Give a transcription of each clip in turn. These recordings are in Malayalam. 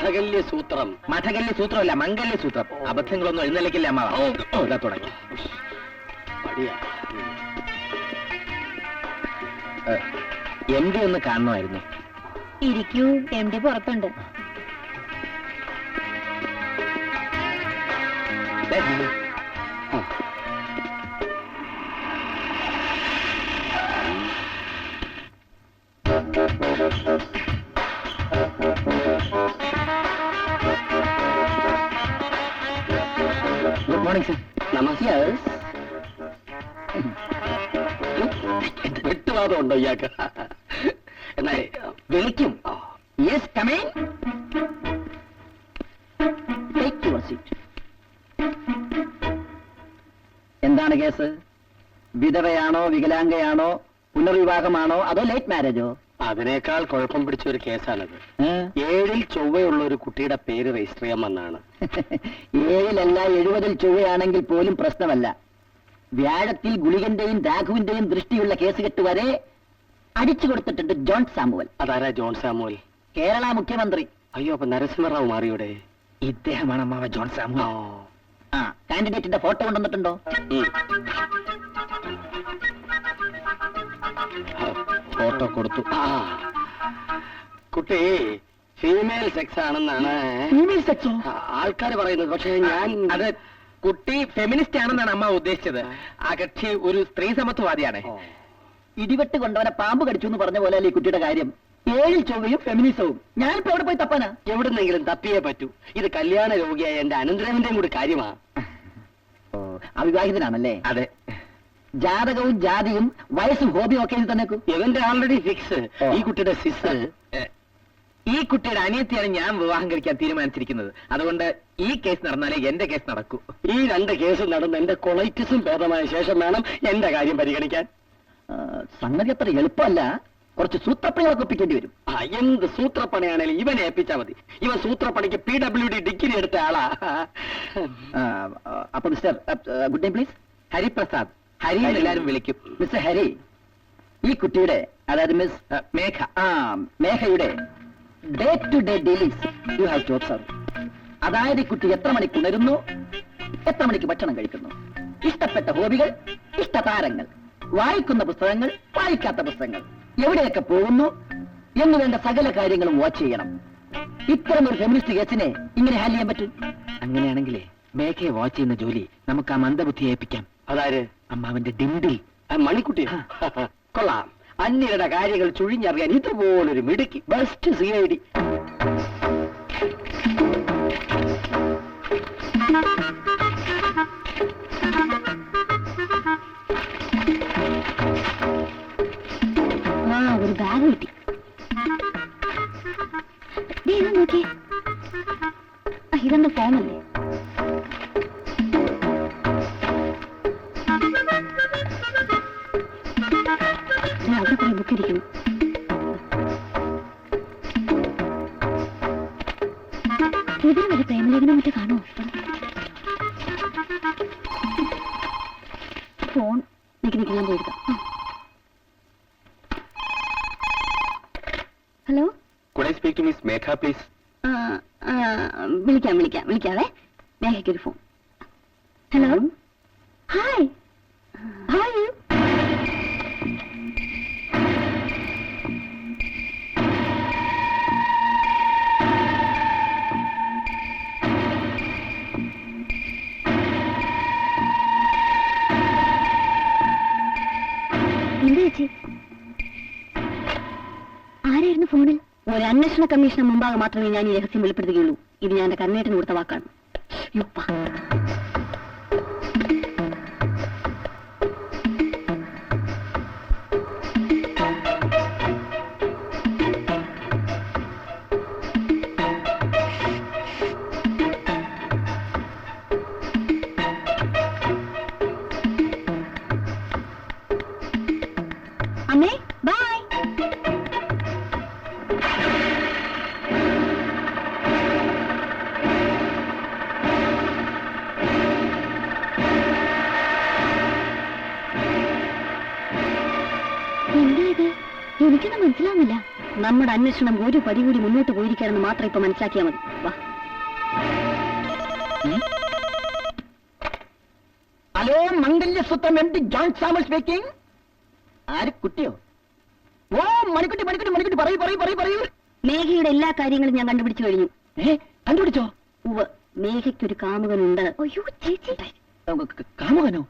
മഠകല്യ സൂത്രം. മഠകല്യ സൂത്രമല്ല, മംഗല്യ സൂത്രം. അബദ്ധങ്ങളൊന്നും എഴുന്നള്ളിക്കില്ല അമ്മ. തുടങ്ങി. എം ഡി ഒന്ന് കാണണമായിരുന്നു. ഇരിക്കൂ, എം ഡി പുറത്തുണ്ട്. Good morning sir. നമസ്തേ. വെട്ടുവാദം ഉണ്ടോ ഇയാൾക്ക്? എന്നാ വിളിക്കും. Yes, come in. Take your seat. എന്താണ് കേസ്? വിധവയാണോ, വികലാംഗയാണോ, പുനർവിവാഹമാണോ, അതോ ലേറ്റ് മാരേജോ? അതിനേക്കാൾ കുഴപ്പം പിടിച്ച ഒരു കേസാണത്. 7-ൽ ചൊവ്വയുള്ള ഒരു കുട്ടിയുടെ പേര് രജിസ്റ്റർ ചെയ്യാമെന്നാണ്. 7-ലല്ല 70-ൽ ചൊവ്വയാണെങ്കിൽ പോലും പ്രശ്നമല്ല. വ്യാഴത്തിൽ ഗുളികന്റെയും രാഘുവിന്റെയും ദൃഷ്ടിയുള്ള കേസ് കെട്ടുവരെ അടിച്ചു കൊടുത്തിട്ടുണ്ട് ജോൺ സാമുവൽ. അതാരാ ജോൺ സാമുവൽ? കേരള മുഖ്യമന്ത്രി. അയ്യോ, അപ്പൊ നരസിംഹറാവു മാറിയുടെ? ഇദ്ദേഹമാണ് അമ്മാവ ജോൺ സാമുവൽ. ആ, കാൻഡിഡേറ്റിന്റെ ഫോട്ടോ കൊണ്ടുവന്നിട്ടുണ്ടോ? ഫോട്ടോ കൊടുത്തു. കുട്ടി ഫീമെയിൽ സെക്സ് ആണെന്നാണ് ഫീമെയിൽ സെക്സോ ആൾക്കാർ പറയുന്നത്. പക്ഷേ ഞാൻ അത് കുട്ടി ഫെമിനിസ്റ്റ് ആണെന്നാണ് അമ്മ ഉദ്ദേശിച്ചത്. ആ കക്ഷി ഒരു സ്ത്രീ സമത്വവാദിയാണ്. ഇടിവെട്ട് കൊണ്ടവനെ പാമ്പ് കടിച്ചു എന്ന് പറഞ്ഞ പോലെ ഈ കുട്ടിയുടെ കാര്യം. 7-ൽ ചൊവ്വയും ഫെമിനിസവും. ഞാനിപ്പോ എവിടെ പോയി തപ്പാനാ? എവിടുന്നെങ്കിലും തപ്പിയേ പറ്റൂ. ഇത് കല്യാണ രോഗിയായ എന്റെ അനന്തരവന്റെയും കൂടി കാര്യമാ. അവിവാഹിതനാണല്ലേ? അതെ. ജാതകവും ജാതിയും വയസ്സും ഹോബിയും ഒക്കെ ഇത് തന്നേക്കും. ഇവന്റെ ആൾറെഡി ഫിക്സ്. ഈ കുട്ടിയുടെ സിസ്. ഈ കുട്ടിയുടെ അനിയത്തിയാണ് ഞാൻ വിവാഹം കഴിക്കാൻ തീരുമാനിച്ചിരിക്കുന്നത്. അതുകൊണ്ട് ഈ കേസ് നടന്നാലേ എന്റെ കേസ് നടക്കൂ. ഈ 2 കേസും നടന്ന് എന്റെ കൊളൈറ്റിസും ഭേദമായ ശേഷം വേണം എന്റെ കാര്യം പരിഗണിക്കാൻ. സംഗതി അത്ര എളുപ്പമല്ല. കുറച്ച് സൂത്രപ്പണികളൊക്കെ ഒപ്പിക്കേണ്ടി വരും. എന്ത് സൂത്രപ്പണിയാണേലും ഇവനെ ഏൽപ്പിച്ചാൽ മതി. ഇവൻ സൂത്രപ്പണിക്ക് PWD ഡിഗ്രി എടുത്ത ആളാ. അപ്പൊ mister, good name please? Hariprasad. Hari എല്ലാരും വിളിക്കും. മിസ്റ്റർ ഹരി, ഈ കുട്ടിയുടെ, അതായത് മിസ് മേഘ, മേഘയുടെ day to day dealings you have to observe. അതായത് ഈ കുട്ടി എത്ര മണിക്ക് ഉണരുന്നു, എത്ര മണിക്ക് ഭക്ഷണം കഴിക്കുന്നു, ഇഷ്ടപ്പെട്ട ഹോബികൾ, ഇഷ്ടതാരങ്ങൾ, വായിക്കുന്ന പുസ്തകങ്ങൾ, വായിക്കാത്ത പുസ്തകങ്ങൾ, എവിടെയൊക്കെ പോകുന്നു എന്ന് വേണ്ട സകല കാര്യങ്ങളും വാച്ച് ചെയ്യണം. ഇത്തരം ഒരു ഫെമിനിസ്റ്റ് കേസിനെ ഇങ്ങനെ ഹാൻഡിൽ ചെയ്യാൻ പറ്റും. അങ്ങനെയാണെങ്കിലേ മേഘയെ വാച്ച് ചെയ്യുന്ന ജോലി നമുക്ക് ആ മന്ദബുദ്ധിയെ ഏൽപ്പിക്കാം. അതാര്? അമ്മാവന്റെ ഡിംഡിൽ. മണിക്കുട്ടി. കൊള്ളാം. അന്യരുടെ കാര്യങ്ങൾ ചുഴിഞ്ഞറിയാൻ ഇതുപോലൊരു മിടുക്കി. Best CID. ഒരു ബാഗ് കിട്ടി. നോക്കിയേ, ഇതെന്താ ഫോമല്ലേ? അവിടെ കുറെ ബുക്ക് ഇരിക്കുന്നു. ഇതിന് ഒരു പ്രേമലേഖനം മറ്റേ കാണോ? ഫോൺ നിക്ക് ഞാൻ പോയെടുക്കാം. Hello, Could I speak to Miss Megha, please? വിളിക്കാവേ. മേഘയ്ക്കൊരു ഫോൺ. Hello, hi. ഹായ്. എന്താ ചേച്ചി? ആരായിരുന്നു ഫോണിൽ? ഒരു അന്വേഷണ കമ്മീഷന് മുമ്പാകെ മാത്രമേ ഞാൻ ഈ രഹസ്യം വെളിപ്പെടുത്തുകയുള്ളൂ. ഇത് ഞാൻ എന്റെ കർണേട്ടന് കൊടുത്ത വാക്കാണ്. അമ്മേ, ബൈ. എന്താ ഇത്? എനിക്കൊന്നും മനസ്സിലാവുന്നില്ല. നമ്മുടെ അന്വേഷണം ഒരു പടി കൂടി മുന്നോട്ട് പോയിരിക്കാണെന്ന് മാത്രം ഇപ്പൊ മനസ്സിലാക്കിയാൽ മതി. വാ. Hello, Mangalyasutram M D John Samuel speaking. ആര്, കുട്ടിയോ? ഓ, മണിക്കുട്ടി മണിക്കുട്ടി മണിക്കുട്ടി, പറയൂ പറയൂ പറയൂ പറയൂ. മേഘയുടെ എല്ലാ കാര്യങ്ങളും ഞാൻ കണ്ടുപിടിച്ചു കഴിഞ്ഞു. കണ്ടുപിടിച്ചോ? ഉവ്വ്, മേഘയ്ക്കൊരു കാമുകനുണ്ട്. അയ്യോ ചേച്ചി, കാമുകനോ?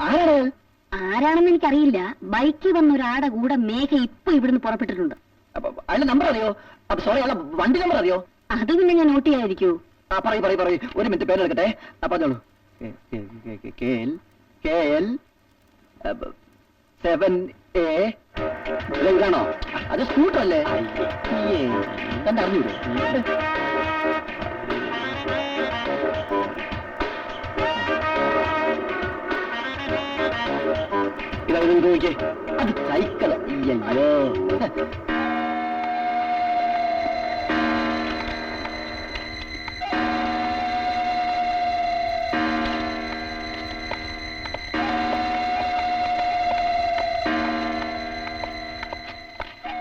ആരാണ്? ആരാണെന്ന് എനിക്കറിയില്ല. ബൈക്കിൽ വന്ന ഒരാടെ കൂടെ മേഘ ഇപ്പൊ ഇവിടുന്ന് പുറപ്പെട്ടിട്ടുണ്ട്. അയാളുടെ നമ്പർ അറിയോ? സോറി, അയാളെ വണ്ടി നമ്പർ അറിയോ? അത് പിന്നെ ഞാൻ നോട്ട് ചെയ്യാതിരിക്കൂ. പറയൂ പറയൂ പറയൂ, ഒരു മിനിറ്റ് പേരെടുക്കട്ടെ. പറഞ്ഞോളൂ. KL 7A. ഇതാണോ? അത് സ്കൂട്ടർ അല്ലേ? കണ്ട അറിഞ്ഞൂടെ? ഇതാ നോക്കിയേ, അത് സൈക്കിള്. അയ്യോ,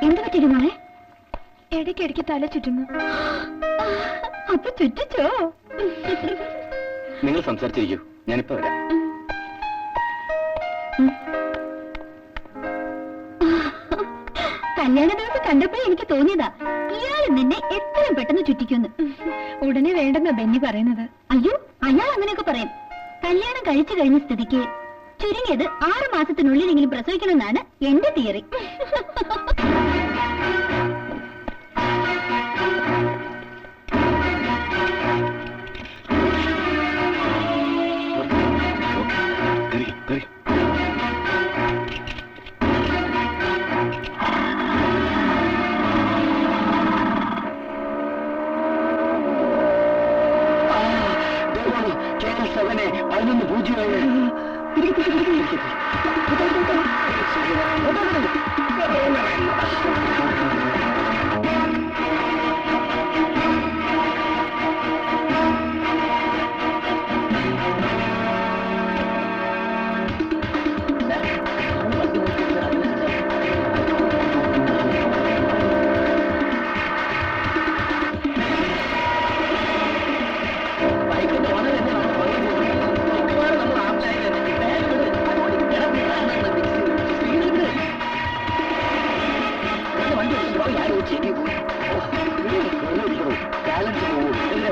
എന്ത് പറ്റിയത് മോളെ? ഇടയ്ക്കിടയ്ക്ക് തല ചുറ്റുന്നു. അപ്പൊ ചുറ്റിച്ചോ? നിങ്ങൾ സംസാരിച്ചിരിക്കൂ, ഞാനിപ്പോ വരാം. കല്യാണ ദിവസം കണ്ടപ്പോഴേ എനിക്ക് തോന്നിയതാ ഇയാൾ നിന്നെ എത്രയും പെട്ടെന്ന് ചുറ്റിക്കുന്നു. ഉടനെ വേണ്ടെന്നാ ബെന്നി പറയുന്നത്. അയ്യോ, അയാൾ അങ്ങനെയൊക്കെ പറയും. കല്യാണം കഴിച്ചു കഴിഞ്ഞ സ്ഥിതിക്ക് ചുരുങ്ങിയത് 6 മാസത്തിനുള്ളിലെങ്കിലും പ്രസവിക്കണമെന്നാണ് എന്റെ തിയറി.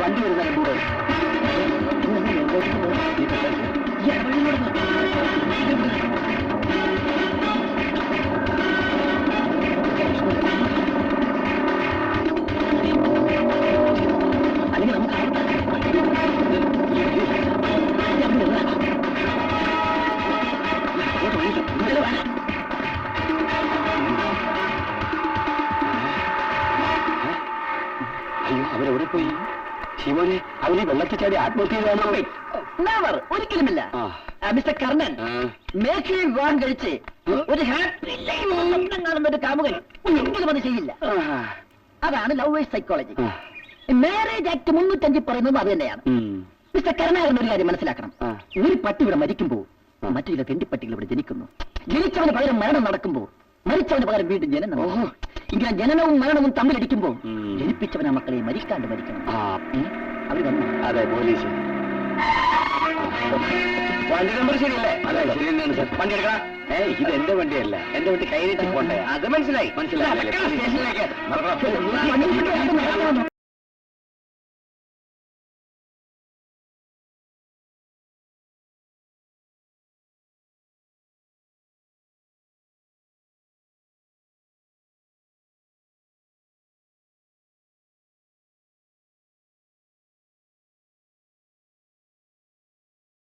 വണ്ടി വരുന്ന കൂടെ അല്ലെങ്കിൽ നമുക്ക് അയ്യോ, അവരെവിടെ പോയി? ശിവനെ, അവനെ വെള്ളത്തിൽ ചാടി ആത്മഹത്യ ചെയ്താണോ? ഒരിക്കലുമില്ല. മിസ്റ്റർ കർണൻ, മേഘയെ വിവാഹം കഴിച്ച് ഒരു ഹാപ്പി ലൈഫ് സ്വപ്നം കാണുന്ന ഒരു കാമുകൻ ഒരിക്കലും അത് ചെയ്യില്ല. അതാണ് ലവേഴ്സ് സൈക്കോളജി. മാരേജ് ആക്ട് 305 പറയുന്നത് അത് തന്നെയാണ്. മിസ്റ്റർ കരുണാകരൻ ഒരു കാര്യം മനസ്സിലാക്കണം. ഒരു പട്ടി ഇവിടെ മരിക്കുമ്പോൾ മറ്റു ചില തെണ്ടിപ്പട്ടികൾ ഇവിടെ ജനിക്കുന്നു. ജനിച്ചവന് പകരം മരണം നടക്കുമ്പോൾ മരിച്ചവന് പകരം വീണ്ടും ജനനം. ഇങ്ങനെ ജനനവും മരണവും തമ്മിലടിക്കുമ്പോൾ ജനിപ്പിച്ചവനാ മക്കളെ മരിക്കാണ്ട് മരിക്കണം. അവർ വന്നു. അതെ, പോലീസ്. വണ്ടി നമ്പർ ശരിയല്ലേ? അതെ, ശരി തന്നെയാണ് സാർ. വണ്ടി എടുക്കണം. ഇത് എന്റെ വണ്ടിയല്ല, എന്റെ വണ്ടി കൈനീട്ടി പോട്ടെ. അത് മനസ്സിലായി. മനസ്സിലായി.